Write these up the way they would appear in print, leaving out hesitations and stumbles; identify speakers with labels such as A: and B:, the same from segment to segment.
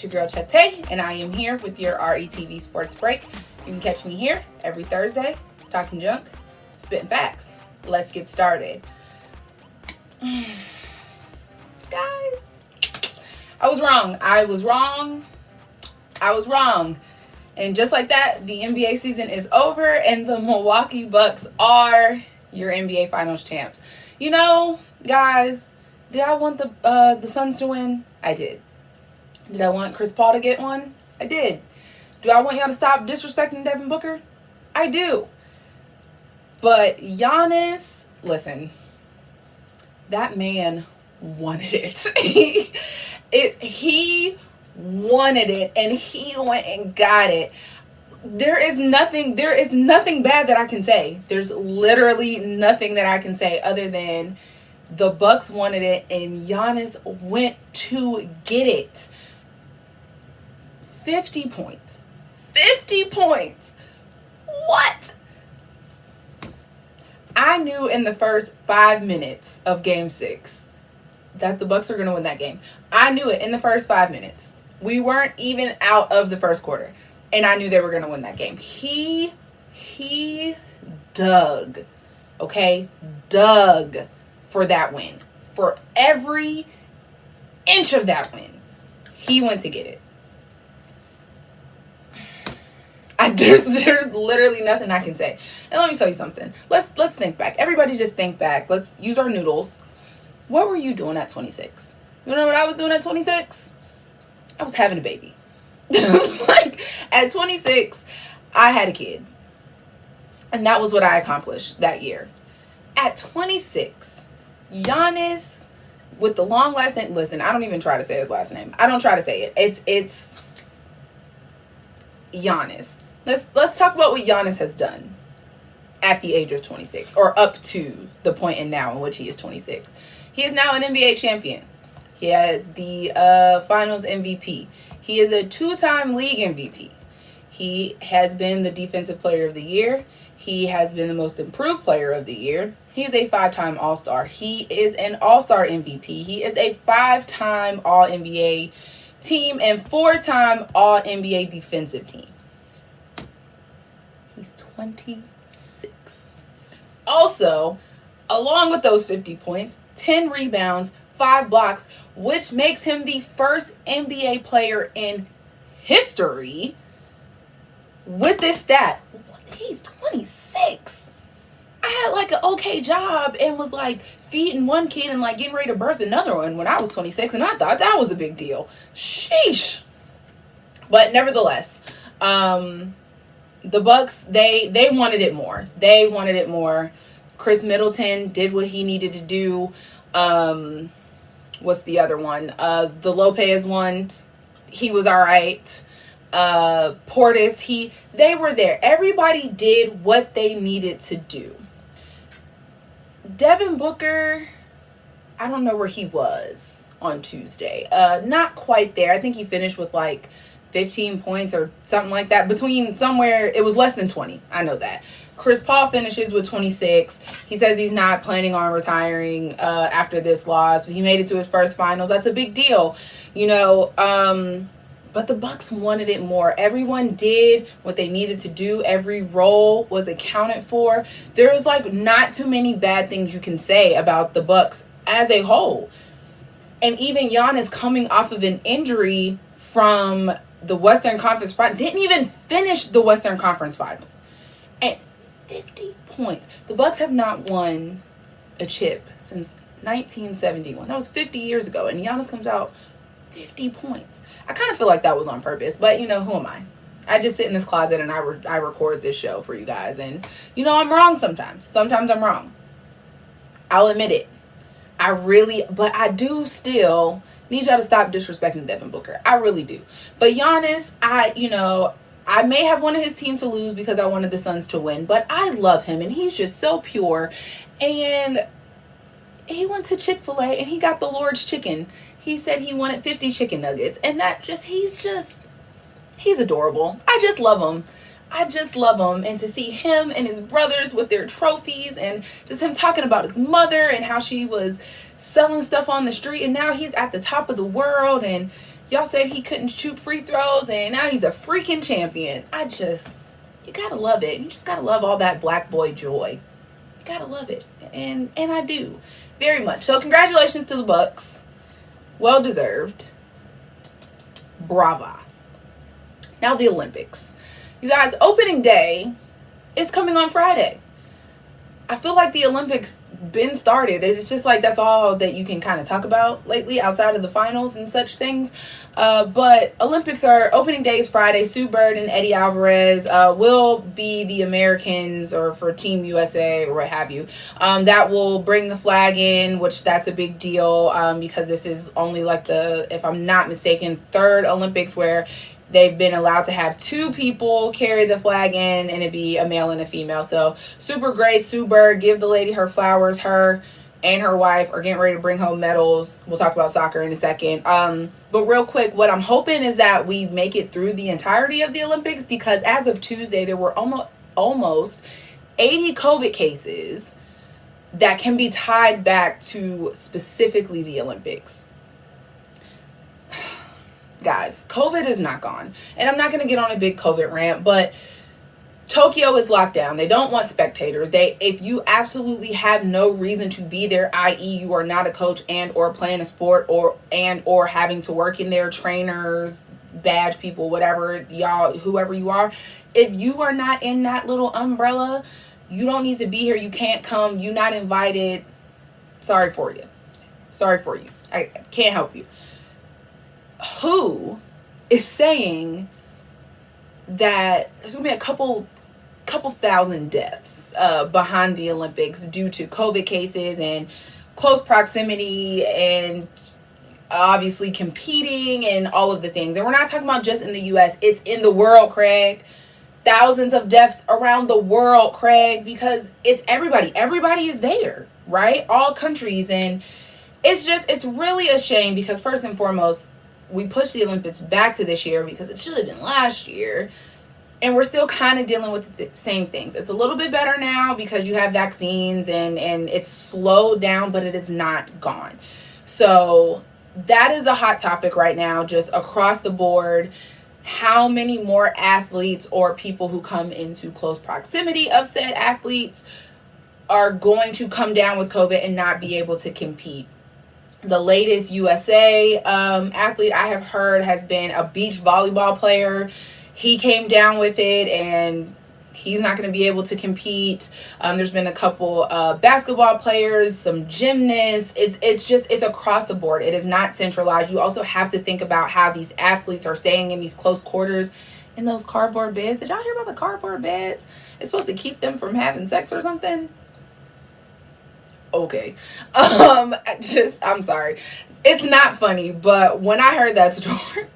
A: It's your girl ChucTayyy, and I am here with your RETV Sports Break. You can catch me here every Thursday, talking junk, spitting facts. Let's get started. Guys, I was wrong. And just like that, the NBA season is over, and the Milwaukee Bucks are your NBA Finals champs. You know, guys, did I want the Suns to win? I did. Did I want Chris Paul to get one? I did. Do I want y'all to stop disrespecting Devin Booker? I do. But Giannis, listen, that man wanted it. He wanted it, and he went and got it. There is nothing bad that I can say. There's literally nothing that I can say other than the Bucks wanted it, and Giannis went to get it. 50 points. 50 points. What? I knew in the first 5 minutes of Game 6 that the Bucks were going to win that game. I knew it in the first 5 minutes. We weren't even out of the first quarter, and I knew they were going to win that game. He dug, okay? Dug for that win. For every inch of that win, he went to get it. There's literally nothing I can say. And let me tell you something. Let's think back. Everybody just think back. Let's use our noodles. What were you doing at 26? You know what I was doing at 26? I was having a baby. Like, at 26, I had a kid. And that was what I accomplished that year. At 26, Giannis, with the long last name, listen, I don't even try to say his last name. I don't try to say it. It's Giannis. Let's talk about what Giannis has done at the age of 26, or up to the point in now in which he is 26. He is now an NBA champion. He has the Finals MVP. He is a 2-time league MVP. He has been the Defensive Player of the Year. He has been the Most Improved Player of the Year. He is a 5-time All-Star. He is an All-Star MVP. He is a 5-time All-NBA team and 4-time All-NBA defensive team. He's 26. Also, along with those 50 points, 10 rebounds, 5 blocks, which makes him the first NBA player in history with this stat. He's 26. I had like an okay job and was like feeding one kid and like getting ready to birth another one when I was 26, and I thought that was a big deal. Sheesh. But nevertheless, the Bucks, they wanted it more. They wanted it more. Chris Middleton did what he needed to do. What's the other one? The Lopez one, he was all right. Portis, they were there. Everybody did what they needed to do. Devin Booker, I don't know where he was on Tuesday. Not quite there. I think he finished with like 15 points or something like that. Between somewhere, it was less than 20. I know that. Chris Paul finishes with 26. He says he's not planning on retiring after this loss. He made it to his first finals. That's a big deal, you know. But the Bucks wanted it more. Everyone did what they needed to do. Every role was accounted for. There was like not too many bad things you can say about the Bucks as a whole. And even Giannis, coming off of an injury from the Western Conference Finals, didn't even finish the Western Conference Finals. And 50 points. The Bucks have not won a chip since 1971. That was 50 years ago. And Giannis comes out 50 points. I kind of feel like that was on purpose, but you know, who am I? I just sit in this closet and I record this show for you guys, and you know, I'm wrong sometimes. Sometimes I'm wrong. I'll admit it. But I do still need y'all to stop disrespecting Devin Booker. I really do. But Giannis, I may have wanted his team to lose because I wanted the Suns to win, but I love him and he's just so pure. And he went to Chick-fil-A and he got the Lord's chicken. He said he wanted 50 chicken nuggets, and he's adorable. I just love him. And to see him and his brothers with their trophies, and just him talking about his mother and how she was selling stuff on the street, and now he's at the top of the world. And Y'all said he couldn't shoot free throws, and now he's a freaking champion. You gotta love it. You just gotta love all that black boy joy. You gotta love it, and I do very much. So congratulations to the Bucks. Well deserved. Brava. Now the Olympics. You guys, opening day is coming on Friday. I feel like the Olympics been started. It's just like that's all that you can kind of talk about lately outside of the finals and such things. But Olympics are opening day is Friday. Sue Bird and Eddie Alvarez will be the Americans, or for Team USA or what have you, that will bring the flag in, which that's a big deal because this is only like the, if I'm not mistaken, third Olympics where they've been allowed to have two people carry the flag in, and it'd be a male and a female. So super great. Sue Bird, give the lady her flowers. Her and her wife are getting ready to bring home medals. We'll talk about soccer in a second. But real quick, what I'm hoping is that we make it through the entirety of the Olympics, because as of Tuesday, there were almost 80 COVID cases that can be tied back to specifically the Olympics. Guys, COVID is not gone. And I'm not going to get on a big COVID rant, but Tokyo is locked down. They don't want spectators. If you absolutely have no reason to be there, i.e. you are not a coach and or playing a sport or having to work in there, trainers, badge people, whatever, y'all, whoever you are, if you are not in that little umbrella, you don't need to be here. You can't come. You're not invited. Sorry for you. I can't help you. Who is saying that there's going to be a couple thousand deaths behind the Olympics due to COVID cases and close proximity and obviously competing and all of the things. And we're not talking about just in the U.S. It's in the world, Craig. Thousands of deaths around the world, Craig, because it's everybody. Everybody is there, right? All countries. And it's really a shame because first and foremost, we pushed the Olympics back to this year because it should have been last year. And we're still kind of dealing with the same things. It's a little bit better now because you have vaccines and it's slowed down, but it is not gone. So that is a hot topic right now, just across the board. How many more athletes or people who come into close proximity of said athletes are going to come down with COVID and not be able to compete? The latest USA athlete I have heard has been a beach volleyball player. He came down with it and he's not going to be able to compete. There's been a couple basketball players, some gymnasts. It's across the board. It is not centralized. You also have to think about how these athletes are staying in these close quarters in those cardboard beds. Did y'all hear about the cardboard beds? It's supposed to keep them from having sex or something. Okay. I'm sorry. It's not funny, but when I heard that story,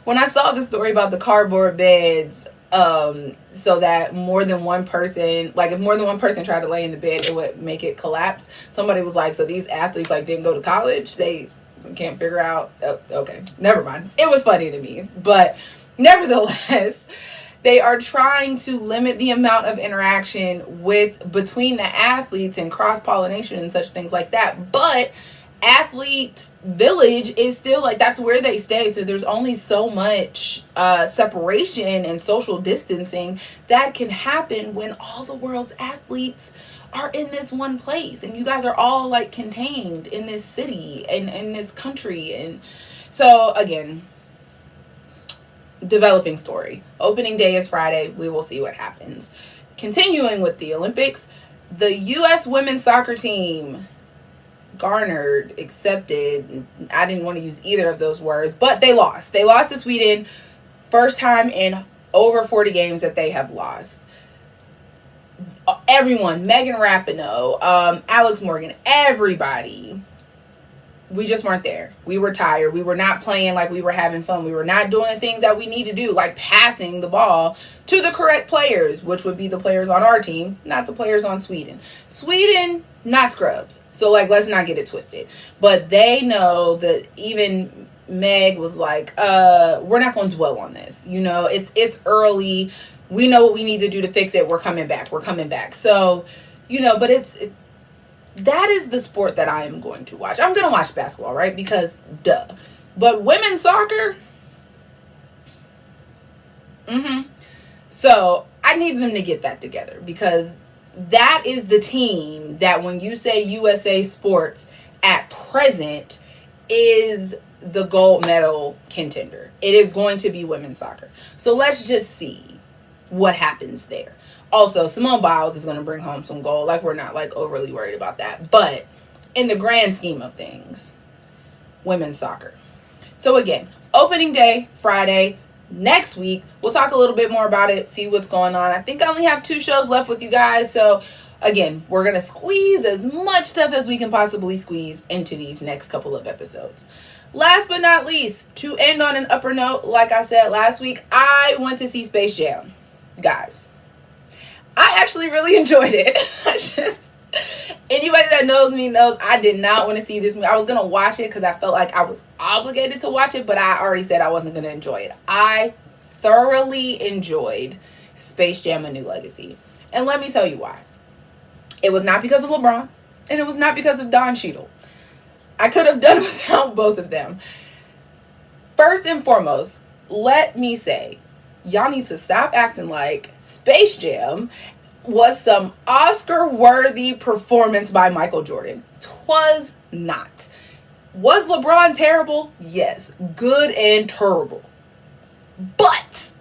A: when I saw the story about the cardboard beds, so that more than one person, like if more than one person tried to lay in the bed, it would make it collapse. Somebody was like, so these athletes like didn't go to college. They can't figure out. Oh, okay. Never mind. It was funny to me, but nevertheless, they are trying to limit the amount of interaction between the athletes and cross-pollination and such things like that. But athlete village is still like, that's where they stay. So there's only so much separation and social distancing that can happen when all the world's athletes are in this one place. And you guys are all like contained in this city and in this country. And so again, developing story. Opening day is Friday. We will see what happens. Continuing with the Olympics, the U.S. women's soccer team accepted. I didn't want to use either of those words, but they lost. They lost to Sweden. First time in over 40 games that they have lost. Everyone, Megan Rapinoe, Alex Morgan, everybody. We just weren't there. We were tired. We were not playing like we were having fun. We were not doing the things that we need to do, like passing the ball to the correct players, which would be the players on our team, not the players on Sweden. Sweden, not scrubs. So, like, let's not get it twisted. But they know that even Meg was like, we're not going to dwell on this. You know, it's early. We know what we need to do to fix it. We're coming back. So, you know, but that is the sport that I am going to watch. I'm going to watch basketball, right? Because duh. But women's soccer, so I need them to get that together, because that is the team that when you say USA Sports at present is the gold medal contender. It is going to be women's soccer. So let's just see what happens there. Also, Simone Biles is going to bring home some gold. Like, we're not like overly worried about that. But in the grand scheme of things, women's soccer. So again, opening day, Friday. Next week, we'll talk a little bit more about it, see what's going on. I think I only have 2 shows left with you guys. So again, we're going to squeeze as much stuff as we can possibly squeeze into these next couple of episodes. Last but not least, to end on an upper note, like I said last week, I went to see Space Jam. Guys, I actually really enjoyed it. Anybody that knows me knows I did not want to see this movie. I was going to watch it because I felt like I was obligated to watch it, but I already said I wasn't going to enjoy it. I thoroughly enjoyed Space Jam: A New Legacy. And let me tell you why. It was not because of LeBron, and it was not because of Don Cheadle. I could have done without both of them. First and foremost, let me say, y'all need to stop acting like Space Jam was some Oscar-worthy performance by Michael Jordan. 'Twas not. Was LeBron terrible? Yes. Good and terrible. But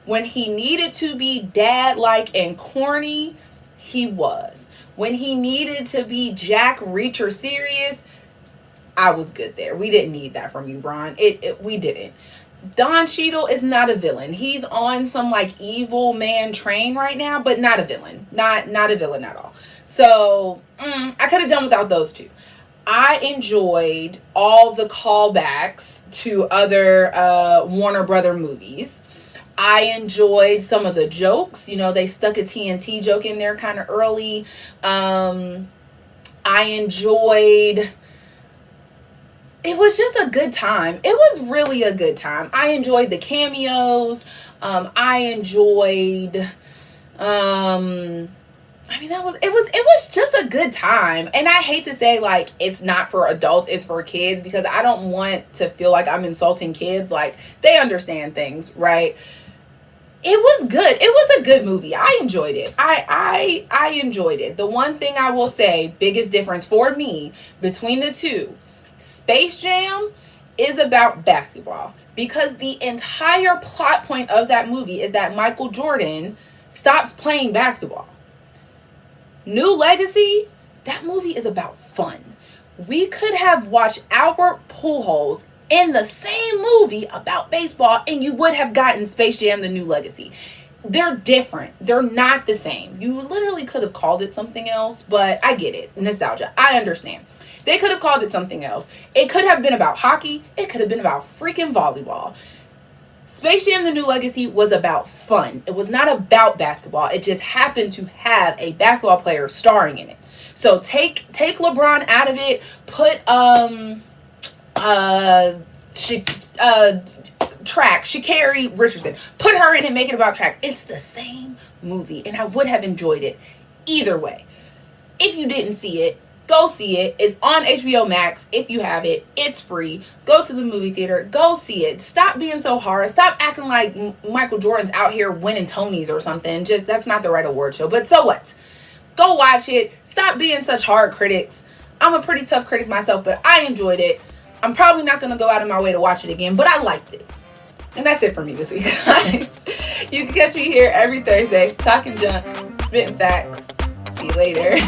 A: when he needed to be dad-like and corny, he was. When he needed to be Jack Reacher serious, I was good there. We didn't need that from you, Bron. We didn't. Don Cheadle is not a villain. He's on some like evil man train right now, but not a villain. Not a villain at all. So I could have done without those two. I enjoyed all the callbacks to other Warner Brother movies. I enjoyed some of the jokes. You know, they stuck a TNT joke in there kind of early. I enjoyed... It was just a good time. It was really a good time. I enjoyed the cameos. I enjoyed, it was just a good time. And I hate to say like, it's not for adults, it's for kids, because I don't want to feel like I'm insulting kids. Like, they understand things, right? It was good. It was a good movie. I enjoyed it. I enjoyed it. The one thing I will say, biggest difference for me between the two, Space Jam is about basketball, because the entire plot point of that movie is that Michael Jordan stops playing basketball. New Legacy, that movie is about fun. We could have watched Albert Pujols in the same movie about baseball and you would have gotten Space Jam: The New Legacy. They're different. They're not the same. You literally could have called it something else, but I get it. Nostalgia. I understand. They could have called it something else. It could have been about hockey. It could have been about freaking volleyball. Space Jam: The New Legacy was about fun. It was not about basketball. It just happened to have a basketball player starring in it. So take LeBron out of it. Put track, Sha'Carri Richardson. Put her in it, make it about track. It's the same movie, and I would have enjoyed it either way. If you didn't see it, go see it. It's on HBO Max. If you have it, it's free. Go to the movie theater. Go see it. Stop being so hard. Stop acting like Michael Jordan's out here winning Tonys or something. Just, that's not the right award show. But so what? Go watch it. Stop being such hard critics. I'm a pretty tough critic myself, but I enjoyed it. I'm probably not going to go out of my way to watch it again, but I liked it. And that's it for me this week, guys. You can catch me here every Thursday, talking junk, spitting facts. See you later.